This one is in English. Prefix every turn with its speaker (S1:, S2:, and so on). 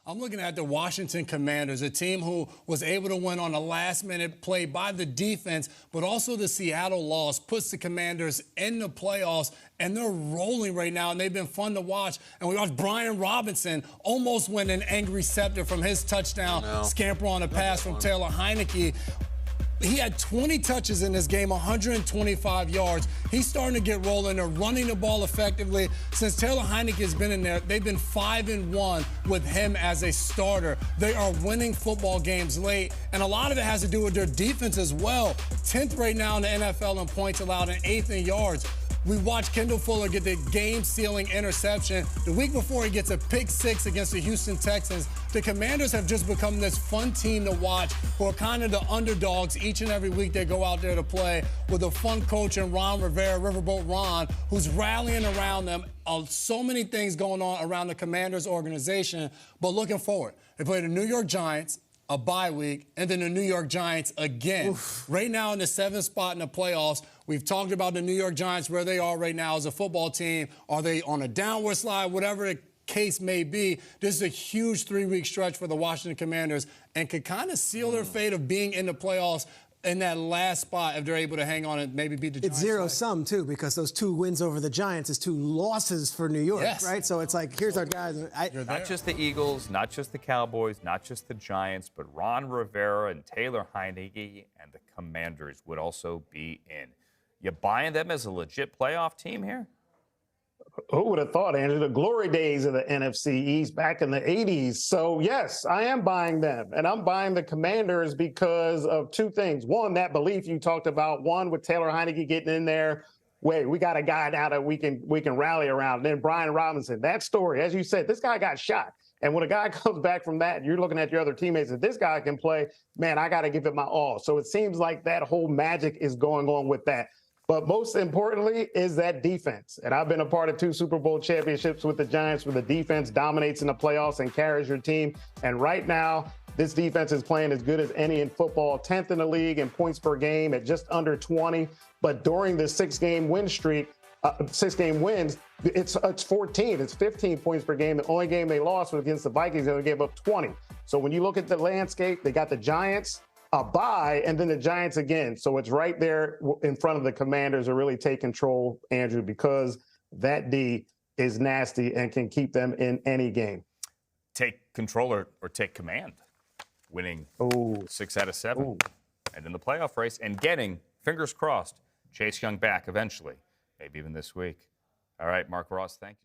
S1: I'm looking at the Washington Commanders, a team who was able to win on a last-minute play by the defense, but also the Seattle loss puts the Commanders in the playoffs, and they're rolling right now, and they've been fun to watch. And we watched Brian Robinson almost win an angry scepter from his touchdown, scamper on a pass from Taylor Heineke. He had 20 touches in this game, 125 yards. He's starting to get rolling. They're running the ball effectively. Since Taylor Heineke has been in there, they've been 5-1 with him as a starter. They are winning football games late, and a lot of it has to do with their defense as well. 10th right now in the NFL in points allowed and 8th in yards. We watched Kendall Fuller get the game-sealing interception. The week before, he gets a pick six against the Houston Texans. The Commanders have just become this fun team to watch who are kind of the underdogs each and every week they go out there to play with a fun coach in Ron Rivera, Riverboat Ron, who's rallying around them. So many things going on around the Commanders organization, but looking forward. They play the New York Giants, a bye week, and then the New York Giants again. Oof. Right now in the 7th spot in the playoffs. We've talked about the New York Giants, where they are right now as a football team. Are they on a downward slide? Whatever the case may be, this is a huge 3-week stretch for the Washington Commanders and could kind of seal their fate of being in the playoffs in that last spot if they're able to hang on and maybe beat the Giants.
S2: It's zero-sum, too, because those 2 wins over the Giants is 2 losses for New York, right? So it's like, here's our guys.
S3: Not just the Eagles, not just the Cowboys, not just the Giants, but Ron Rivera and Taylor Heineke and the Commanders would also be in. You buying them as a legit playoff team here?
S4: Who would have thought, Andrew? The glory days of the NFC East back in the 80s. So, yes, I am buying them. And I'm buying the Commanders because of 2 things. One, that belief you talked about. One, with Taylor Heineke getting in there. Wait, we got a guy now that we can rally around. And then Brian Robinson, that story, as you said, this guy got shot. And when a guy comes back from that, you're looking at your other teammates, if this guy can play, man, I got to give it my all. So it seems like that whole magic is going on with that. But most importantly is that defense. And I've been a part of 2 Super Bowl championships with the Giants where the defense dominates in the playoffs and carries your team. And right now, this defense is playing as good as any in football, 10th in the league in points per game at just under 20. But during the 6-game win streak, 6-game wins, it's 14. It's 15 points per game. The only game they lost was against the Vikings. They only gave up 20. So when you look at the landscape, they got the Giants, a bye, and then the Giants again. So it's right there in front of the Commanders to really take control, Andrew, because that D is nasty and can keep them in any game.
S3: Take control or take command, winning 6 out of 7 and in the playoff race and getting, fingers crossed, Chase Young back eventually, maybe even this week. All right, Mark Ross, thank you.